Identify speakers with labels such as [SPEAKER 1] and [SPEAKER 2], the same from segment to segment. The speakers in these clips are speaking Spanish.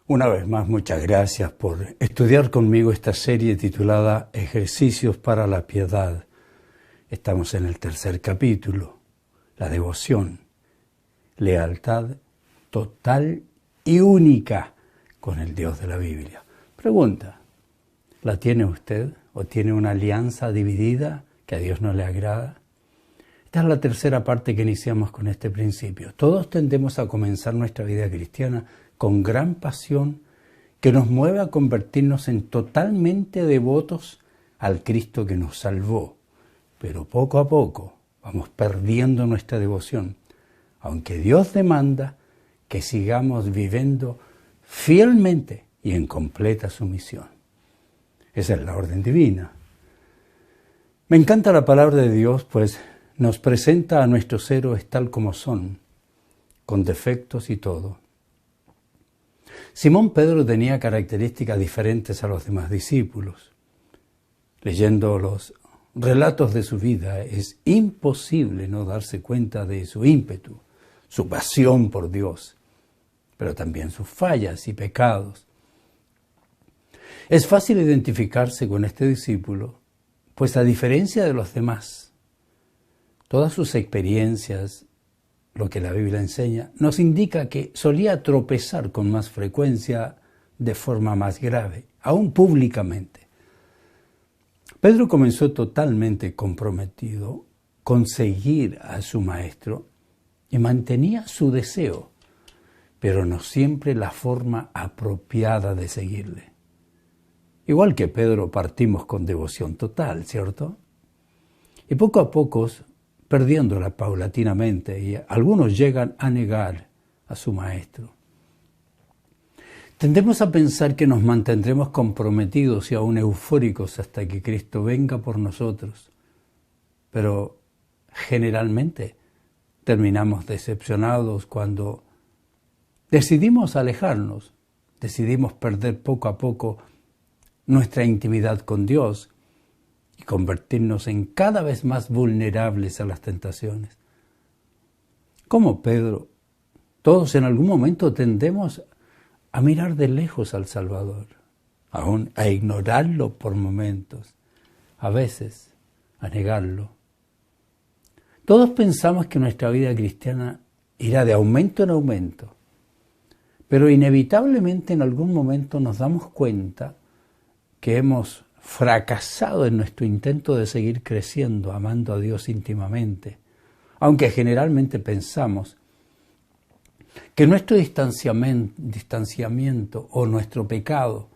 [SPEAKER 1] Una vez más, muchas gracias por estudiar conmigo esta serie titulada Ejercicios para la Piedad. Estamos en el tercer capítulo, la devoción, lealtad total y única con el Dios de la Biblia. Pregunta, ¿la tiene usted o tiene una alianza dividida que a Dios no le agrada? Esta es la tercera parte que iniciamos con este principio. Todos tendemos a comenzar nuestra vida cristiana con gran pasión que nos mueve a convertirnos en totalmente devotos al Cristo que nos salvó. Pero poco a poco vamos perdiendo nuestra devoción, aunque Dios demanda que sigamos viviendo fielmente y en completa sumisión. Esa es la orden divina. Me encanta la palabra de Dios, pues nos presenta a nuestros héroes tal como son, con defectos y todo. Simón Pedro tenía características diferentes a los demás discípulos. Leyendo los relatos de su vida, es imposible no darse cuenta de su ímpetu, su pasión por Dios, pero también sus fallas y pecados. Es fácil identificarse con este discípulo, pues a diferencia de los demás, todas sus experiencias, lo que la Biblia enseña, nos indica que solía tropezar con más frecuencia de forma más grave, aún públicamente. Pedro comenzó totalmente comprometido con seguir a su maestro y mantenía su deseo, pero no siempre la forma apropiada de seguirle. Igual que Pedro, partimos con devoción total, ¿cierto? Y poco a poco, perdiéndola paulatinamente, y algunos llegan a negar a su maestro. Tendemos a pensar que nos mantendremos comprometidos y aún eufóricos hasta que Cristo venga por nosotros, pero generalmente terminamos decepcionados cuando decidimos alejarnos, decidimos perder poco a poco nuestra intimidad con Dios y convertirnos en cada vez más vulnerables a las tentaciones. Como Pedro, todos en algún momento tendemos a mirar de lejos al Salvador, aún a ignorarlo por momentos, a veces a negarlo. Todos pensamos que nuestra vida cristiana irá de aumento en aumento, pero inevitablemente en algún momento nos damos cuenta que hemos fracasado en nuestro intento de seguir creciendo, amando a Dios íntimamente, aunque generalmente pensamos que nuestro distanciamiento o nuestro pecado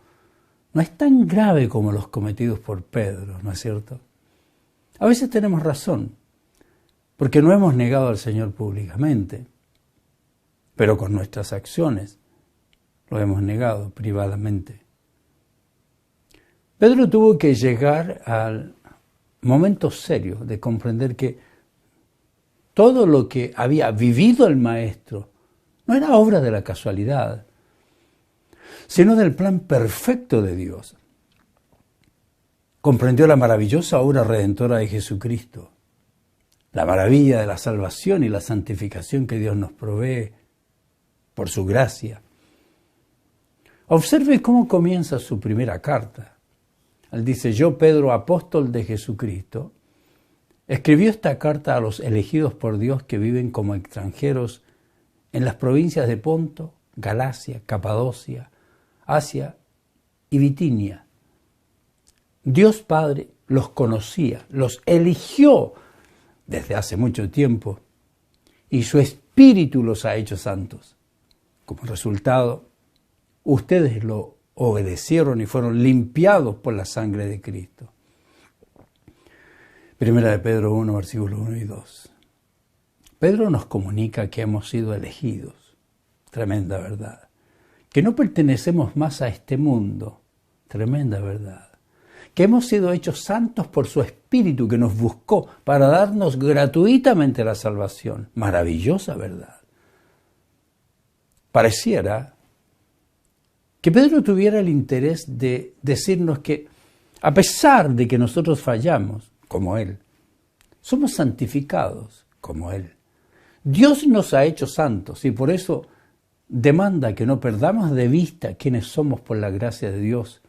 [SPEAKER 1] no es tan grave como los cometidos por Pedro, ¿no es cierto? A veces tenemos razón, porque no hemos negado al Señor públicamente, pero con nuestras acciones lo hemos negado privadamente. Pedro tuvo que llegar al momento serio de comprender que todo lo que había vivido el Maestro no era obra de la casualidad, sino del plan perfecto de Dios. Comprendió la maravillosa obra redentora de Jesucristo, la maravilla de la salvación y la santificación que Dios nos provee por su gracia. Observe cómo comienza su primera carta. Él dice: yo, Pedro, apóstol de Jesucristo, escribió esta carta a los elegidos por Dios que viven como extranjeros en las provincias de Ponto, Galacia, Capadocia, Asia y Bitinia. Dios Padre los conocía, los eligió desde hace mucho tiempo y su Espíritu los ha hecho santos. Como resultado, ustedes lo obedecieron y fueron limpiados por la sangre de Cristo. Primera de Pedro 1, versículos 1 y 2. Pedro nos comunica que hemos sido elegidos. Tremenda verdad. Que no pertenecemos más a este mundo. Tremenda verdad. Que hemos sido hechos santos por su Espíritu que nos buscó para darnos gratuitamente la salvación. Maravillosa verdad. Pareciera que Pedro tuviera el interés de decirnos que, a pesar de que nosotros fallamos, como Él, somos santificados, como Él. Dios nos ha hecho santos y por eso demanda que no perdamos de vista quiénes somos por la gracia de Dios,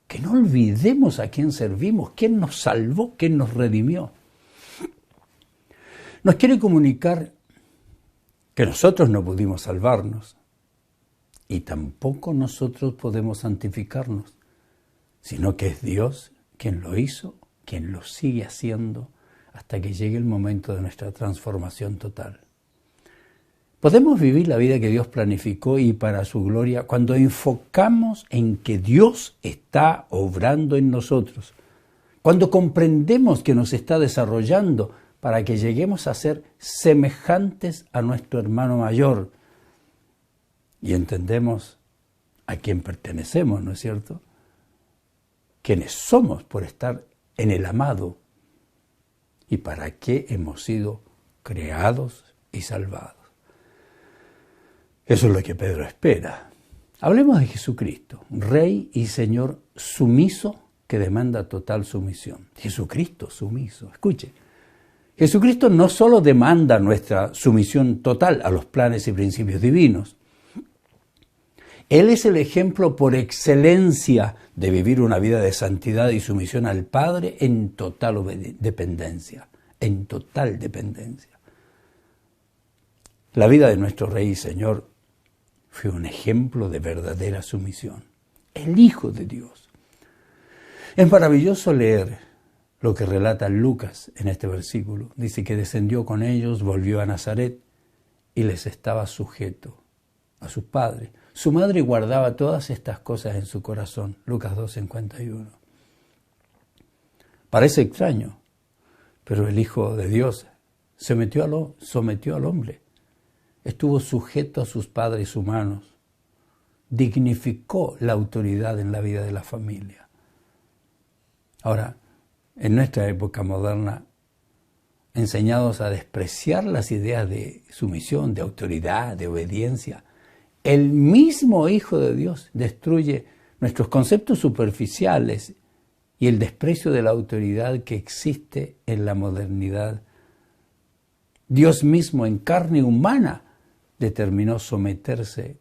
[SPEAKER 1] que no olvidemos a quién servimos, quién nos salvó, quién nos redimió. Nos quiere comunicar que nosotros no pudimos salvarnos y tampoco nosotros podemos santificarnos, sino que es Dios quien lo hizo, quien lo sigue haciendo hasta que llegue el momento de nuestra transformación total. Podemos vivir la vida que Dios planificó y para su gloria cuando enfocamos en que Dios está obrando en nosotros, cuando comprendemos que nos está desarrollando para que lleguemos a ser semejantes a nuestro hermano mayor y entendemos a quién pertenecemos, ¿no es cierto? Quiénes somos por estar en el amado y para qué hemos sido creados y salvados. Eso es lo que Pedro espera. Hablemos de Jesucristo, Rey y Señor sumiso que demanda total sumisión. Jesucristo sumiso. Escuche, Jesucristo no solo demanda nuestra sumisión total a los planes y principios divinos. Él es el ejemplo por excelencia de vivir una vida de santidad y sumisión al Padre en total dependencia. En total dependencia. La vida de nuestro Rey y Señor fue un ejemplo de verdadera sumisión. El Hijo de Dios. Es maravilloso leer lo que relata Lucas en este versículo. Dice que descendió con ellos, volvió a Nazaret y les estaba sujeto a sus padres. Su madre guardaba todas estas cosas en su corazón. Lucas 2:51. Parece extraño, pero el Hijo de Dios sometió al hombre. Estuvo sujeto a sus padres humanos, dignificó la autoridad en la vida de la familia. Ahora, en nuestra época moderna, enseñados a despreciar las ideas de sumisión, de autoridad, de obediencia, el mismo Hijo de Dios destruye nuestros conceptos superficiales y el desprecio de la autoridad que existe en la modernidad. Dios mismo en carne humana determinó someterse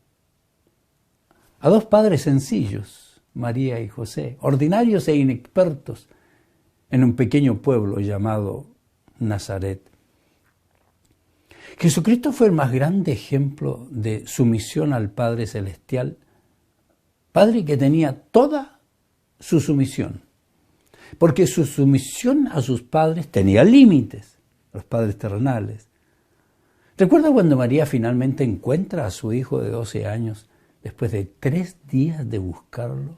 [SPEAKER 1] a dos padres sencillos, María y José, ordinarios e inexpertos, en un pequeño pueblo llamado Nazaret. Jesucristo fue el más grande ejemplo de sumisión al Padre Celestial, Padre que tenía toda su sumisión, porque su sumisión a sus padres tenía límites, los padres terrenales. ¿Recuerda cuando María finalmente encuentra a su hijo de 12 años después de 3 días de buscarlo?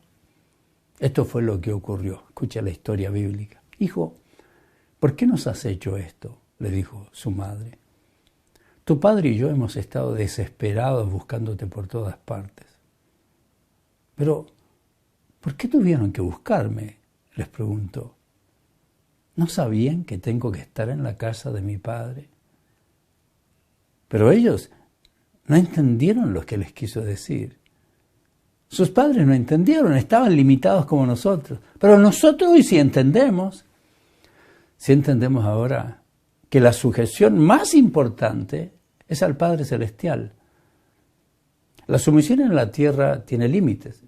[SPEAKER 1] Esto fue lo que ocurrió. Escucha la historia bíblica. Hijo, ¿por qué nos has hecho esto?, le dijo su madre. Tu padre y yo hemos estado desesperados buscándote por todas partes. Pero, ¿por qué tuvieron que buscarme?, les preguntó. ¿No sabían que tengo que estar en la casa de mi padre? Pero ellos no entendieron lo que les quiso decir. Sus padres no entendieron, estaban limitados como nosotros. Pero nosotros hoy sí entendemos. Sí entendemos ahora que la sujeción más importante es al Padre Celestial. La sumisión en la tierra tiene límites,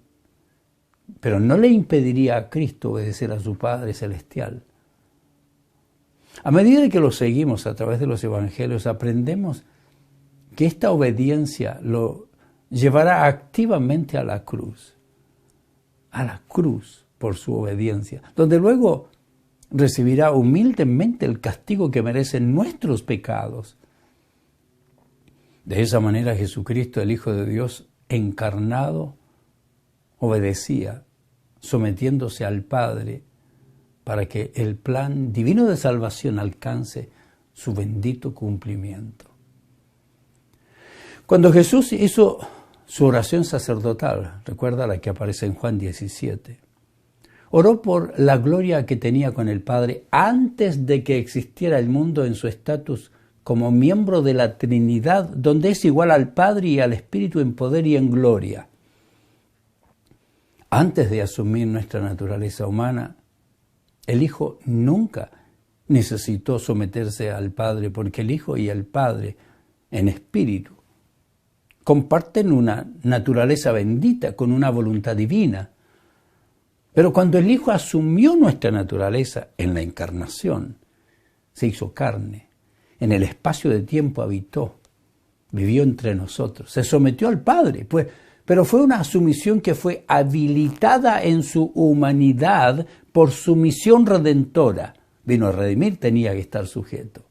[SPEAKER 1] pero no le impediría a Cristo obedecer a su Padre Celestial. A medida que lo seguimos a través de los evangelios, aprendemos que esta obediencia lo llevará activamente a la cruz por su obediencia, donde luego recibirá humildemente el castigo que merecen nuestros pecados. De esa manera Jesucristo, el Hijo de Dios encarnado, obedecía, sometiéndose al Padre para que el plan divino de salvación alcance su bendito cumplimiento. Cuando Jesús hizo su oración sacerdotal, recuerda la que aparece en Juan 17, oró por la gloria que tenía con el Padre antes de que existiera el mundo en su estatus como miembro de la Trinidad, donde es igual al Padre y al Espíritu en poder y en gloria. Antes de asumir nuestra naturaleza humana, el Hijo nunca necesitó someterse al Padre, porque el Hijo y el Padre, en espíritu, comparten una naturaleza bendita con una voluntad divina. Pero cuando el Hijo asumió nuestra naturaleza en la encarnación, se hizo carne, en el espacio de tiempo habitó, vivió entre nosotros, se sometió al Padre, pero fue una sumisión que fue habilitada en su humanidad por su misión redentora. Vino a redimir, tenía que estar sujeto.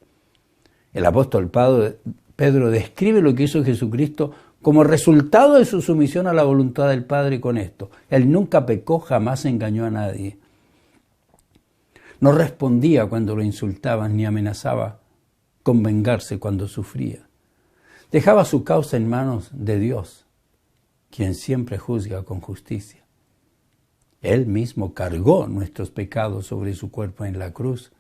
[SPEAKER 1] El apóstol Pedro describe lo que hizo Jesucristo como resultado de su sumisión a la voluntad del Padre con esto. Él nunca pecó, jamás engañó a nadie. No respondía cuando lo insultaban ni amenazaba con vengarse cuando sufría. Dejaba su causa en manos de Dios, quien siempre juzga con justicia. Él mismo cargó nuestros pecados sobre su cuerpo en la cruz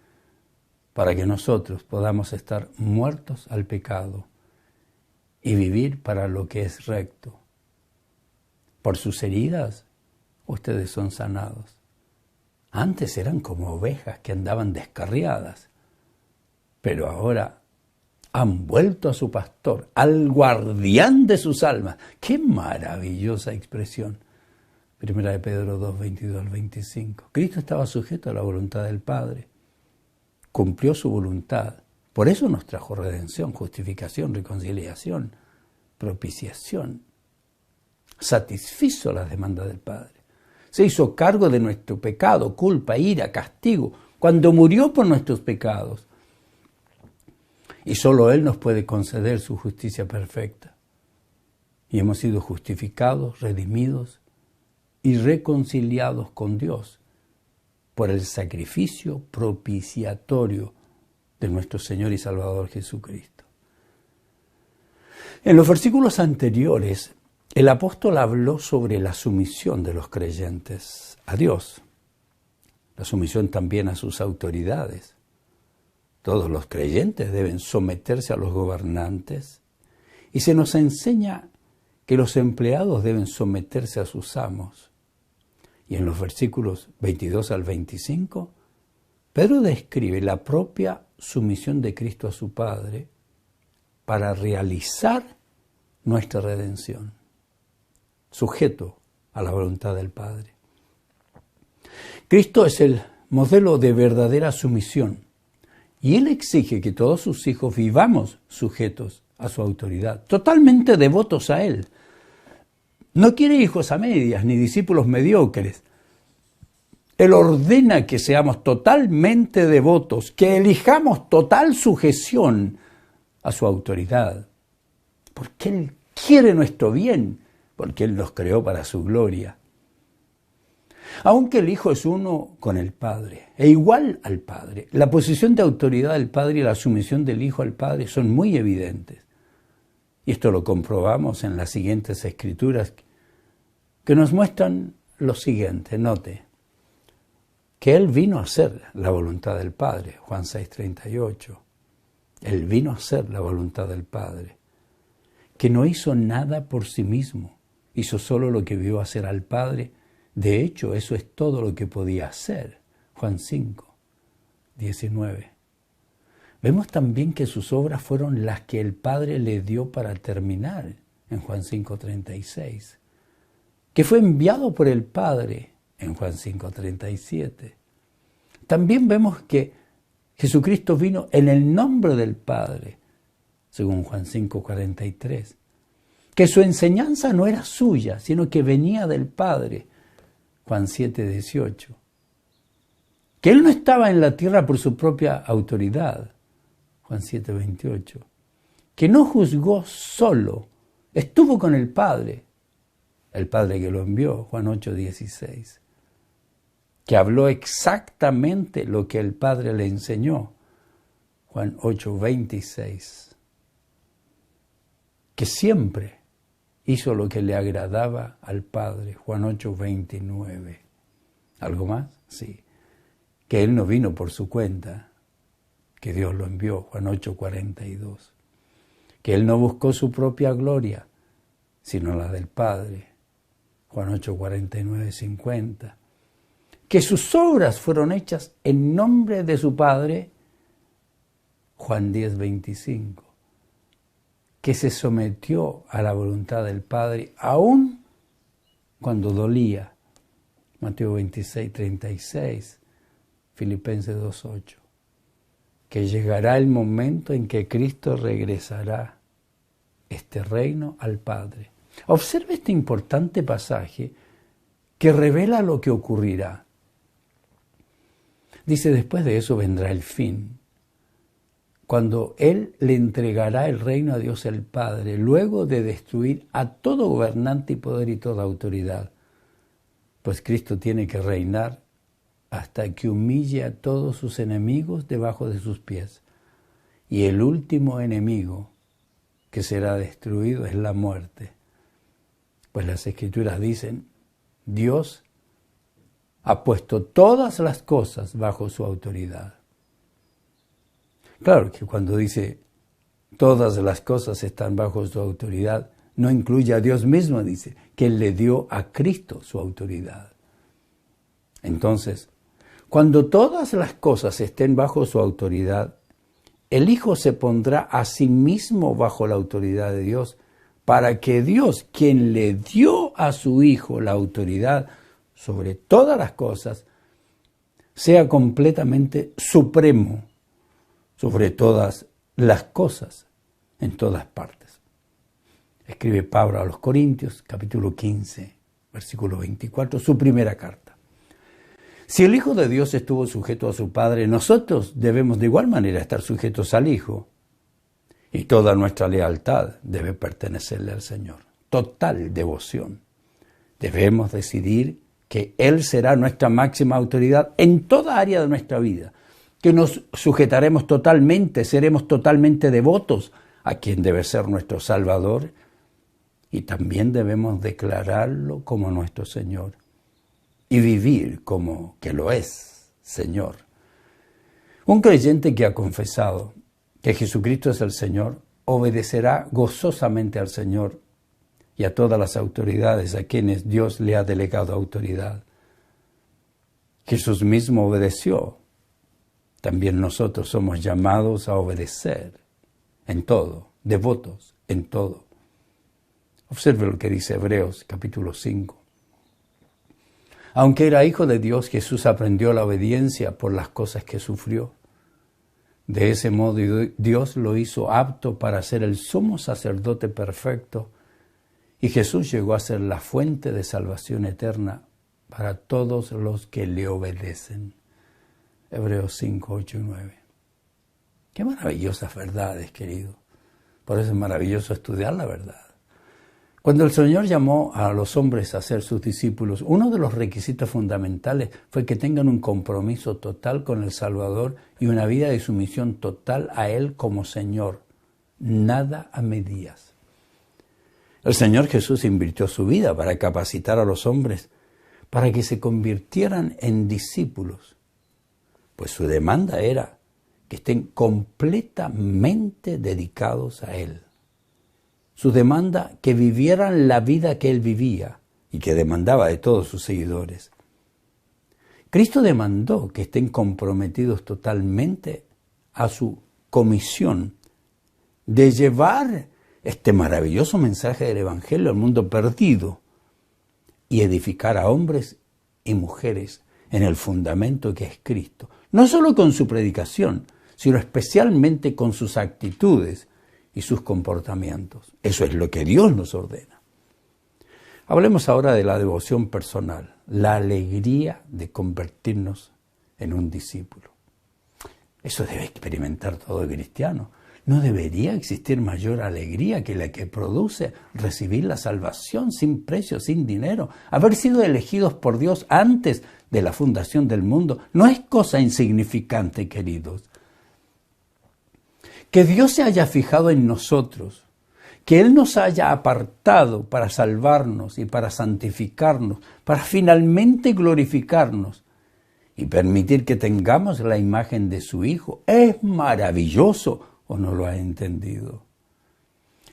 [SPEAKER 1] para que nosotros podamos estar muertos al pecado y vivir para lo que es recto. Por sus heridas, ustedes son sanados. Antes eran como ovejas que andaban descarriadas, pero ahora han vuelto a su pastor, al guardián de sus almas. ¡Qué maravillosa expresión! Primera de Pedro 2, 22 al 25. Cristo estaba sujeto a la voluntad del Padre. Cumplió su voluntad. Por eso nos trajo redención, justificación, reconciliación, propiciación. Satisfizo las demandas del Padre. Se hizo cargo de nuestro pecado, culpa, ira, castigo, cuando murió por nuestros pecados. Y solo Él nos puede conceder su justicia perfecta. Y hemos sido justificados, redimidos y reconciliados con Dios por el sacrificio propiciatorio de nuestro Señor y Salvador Jesucristo. En los versículos anteriores, el apóstol habló sobre la sumisión de los creyentes a Dios, la sumisión también a sus autoridades. Todos los creyentes deben someterse a los gobernantes y se nos enseña que los empleados deben someterse a sus amos. Y en los versículos 22 al 25, Pedro describe la propia sumisión de Cristo a su Padre para realizar nuestra redención, sujeto a la voluntad del Padre. Cristo es el modelo de verdadera sumisión y Él exige que todos sus hijos vivamos sujetos a su autoridad, totalmente devotos a Él. No quiere hijos a medias ni discípulos mediocres. Él ordena que seamos totalmente devotos, que elijamos total sujeción a su autoridad, porque Él quiere nuestro bien, porque Él nos creó para su gloria. Aunque el Hijo es uno con el Padre e igual al Padre, la posición de autoridad del Padre y la sumisión del Hijo al Padre son muy evidentes. Y esto lo comprobamos en las siguientes escrituras que nos muestran lo siguiente. Note que Él vino a hacer la voluntad del Padre, Juan 6:38. Él vino a hacer la voluntad del Padre, que no hizo nada por sí mismo, hizo solo lo que vio hacer al Padre. De hecho, eso es todo lo que podía hacer, Juan 5:19. Vemos también que sus obras fueron las que el Padre le dio para terminar, en Juan 5:36. Que fue enviado por el Padre, en Juan 5:37. También vemos que Jesucristo vino en el nombre del Padre, según Juan 5:43. Que su enseñanza no era suya, sino que venía del Padre, Juan 7:18. Que Él no estaba en la tierra por su propia autoridad, Juan 7:28. Que no juzgó solo, estuvo con el Padre que lo envió, Juan 8:16. Que habló exactamente lo que el Padre le enseñó, Juan 8:26. Que siempre hizo lo que le agradaba al Padre, Juan 8:29. ¿Algo más? Sí. Que Él no vino por su cuenta, que Dios lo envió, Juan 8:42. Que Él no buscó su propia gloria, sino la del Padre, Juan 8:49-50. Que sus obras fueron hechas en nombre de su Padre, Juan 10:25. que se sometió a la voluntad del Padre, aun cuando dolía. Mateo 26, 36, Filipenses 2:8. Que llegará el momento en que Cristo regresará este reino al Padre. Observe este importante pasaje que revela lo que ocurrirá. Dice, después de eso vendrá el fin, cuando Él le entregará el reino a Dios el Padre, luego de destruir a todo gobernante y poder y toda autoridad. Pues Cristo tiene que reinar hasta que humille a todos sus enemigos debajo de sus pies. Y el último enemigo que será destruido es la muerte. Pues las Escrituras dicen, Dios ha puesto todas las cosas bajo su autoridad. Claro que cuando dice todas las cosas están bajo su autoridad, no incluye a Dios mismo, dice, que Él le dio a Cristo su autoridad. Entonces, cuando todas las cosas estén bajo su autoridad, el Hijo se pondrá a sí mismo bajo la autoridad de Dios, para que Dios, quien le dio a su Hijo la autoridad sobre todas las cosas, sea completamente supremo sobre todas las cosas, en todas partes. Escribe Pablo a los Corintios, capítulo 15, versículo 24, su primera carta. Si el Hijo de Dios estuvo sujeto a su Padre, nosotros debemos de igual manera estar sujetos al Hijo. Y toda nuestra lealtad debe pertenecerle al Señor. Total devoción. Debemos decidir que Él será nuestra máxima autoridad en toda área de nuestra vida, que nos sujetaremos totalmente, seremos totalmente devotos a quien debe ser nuestro Salvador, y también debemos declararlo como nuestro Señor y vivir como que lo es, Señor. Un creyente que ha confesado que Jesucristo es el Señor, obedecerá gozosamente al Señor y a todas las autoridades a quienes Dios le ha delegado autoridad. Jesús mismo obedeció. También nosotros somos llamados a obedecer en todo, devotos en todo. Observe lo que dice Hebreos capítulo 5. Aunque era hijo de Dios, Jesús aprendió la obediencia por las cosas que sufrió. De ese modo Dios lo hizo apto para ser el sumo sacerdote perfecto, y Jesús llegó a ser la fuente de salvación eterna para todos los que le obedecen. Hebreos 5, 8 y 9. Qué maravillosas verdades, querido. Por eso es maravilloso estudiar la verdad. Cuando el Señor llamó a los hombres a ser sus discípulos, uno de los requisitos fundamentales fue que tengan un compromiso total con el Salvador y una vida de sumisión total a Él como Señor. Nada a medias. El Señor Jesús invirtió su vida para capacitar a los hombres para que se convirtieran en discípulos, pues su demanda era que estén completamente dedicados a Él. Su demanda, que vivieran la vida que Él vivía y que demandaba de todos sus seguidores. Cristo demandó que estén comprometidos totalmente a su comisión de llevar este maravilloso mensaje del Evangelio al mundo perdido y edificar a hombres y mujeres en el fundamento que es Cristo. No solo con su predicación, sino especialmente con sus actitudes y sus comportamientos. Eso es lo que Dios nos ordena. Hablemos ahora de la devoción personal, la alegría de convertirnos en un discípulo. Eso debe experimentar todo cristiano. ¿No debería existir mayor alegría que la que produce recibir la salvación sin precio, sin dinero? Haber sido elegidos por Dios antes de la fundación del mundo no es cosa insignificante, queridos. Que Dios se haya fijado en nosotros, que Él nos haya apartado para salvarnos y para santificarnos, para finalmente glorificarnos y permitir que tengamos la imagen de su Hijo, es maravilloso, ¿o no lo ha entendido?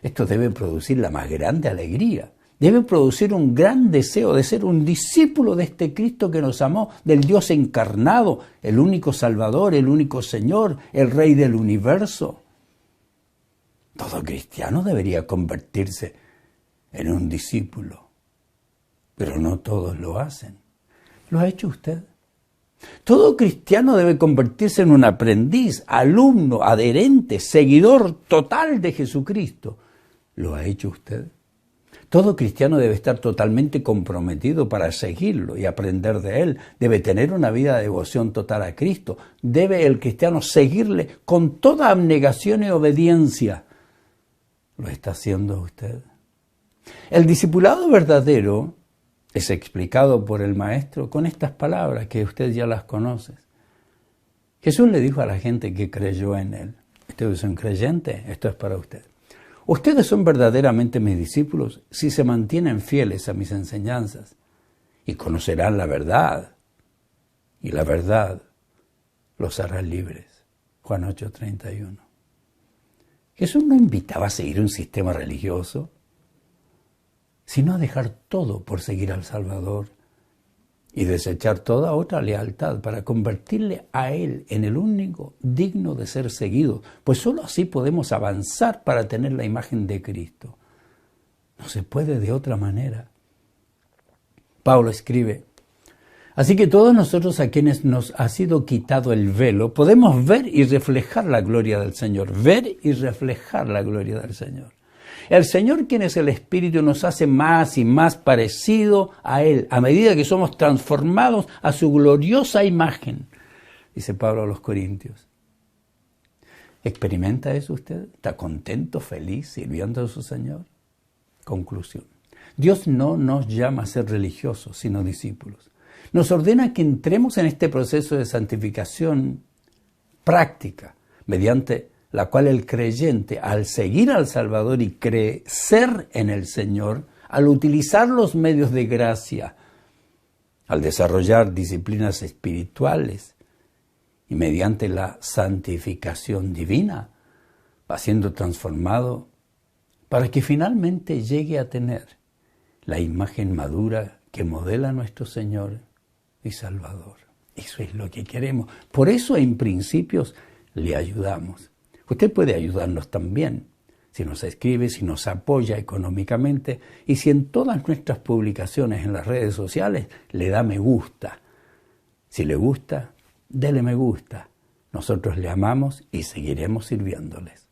[SPEAKER 1] Esto debe producir la más grande alegría, debe producir un gran deseo de ser un discípulo de este Cristo que nos amó, del Dios encarnado, el único Salvador, el único Señor, el Rey del universo. Todo cristiano debería convertirse en un discípulo, pero no todos lo hacen. ¿Lo ha hecho usted? Todo cristiano debe convertirse en un aprendiz, alumno, adherente, seguidor total de Jesucristo. ¿Lo ha hecho usted? Todo cristiano debe estar totalmente comprometido para seguirlo y aprender de él. Debe tener una vida de devoción total a Cristo. Debe el cristiano seguirle con toda abnegación y obediencia. ¿Lo está haciendo usted? El discipulado verdadero es explicado por el Maestro con estas palabras que usted ya las conoce. Jesús le dijo a la gente que creyó en él: ¿Usted es un creyente? Esto es para usted. Ustedes son verdaderamente mis discípulos si se mantienen fieles a mis enseñanzas y conocerán la verdad, y la verdad los hará libres. Juan 8:31. Jesús no invitaba a seguir un sistema religioso, sino a dejar todo por seguir al Salvador y desechar toda otra lealtad para convertirle a Él en el único digno de ser seguido, pues sólo así podemos avanzar para tener la imagen de Cristo. No se puede de otra manera. Pablo escribe: así que todos nosotros, a quienes nos ha sido quitado el velo, podemos ver y reflejar la gloria del Señor. Ver y reflejar la gloria del Señor. El Señor, quien es el Espíritu, nos hace más y más parecido a Él, a medida que somos transformados a su gloriosa imagen, dice Pablo a los Corintios. ¿Experimenta eso usted? ¿Está contento, feliz, sirviendo a su Señor? Conclusión: Dios no nos llama a ser religiosos, sino discípulos. Nos ordena que entremos en este proceso de santificación práctica, mediante la cual el creyente, al seguir al Salvador y crecer en el Señor, al utilizar los medios de gracia, al desarrollar disciplinas espirituales y mediante la santificación divina, va siendo transformado para que finalmente llegue a tener la imagen madura que modela nuestro Señor y Salvador. Eso es lo que queremos. Por eso, en principios, le ayudamos. Usted puede ayudarnos también, si nos escribe, si nos apoya económicamente y si en todas nuestras publicaciones en las redes sociales le da me gusta. Si le gusta, dele me gusta. Nosotros le amamos y seguiremos sirviéndoles.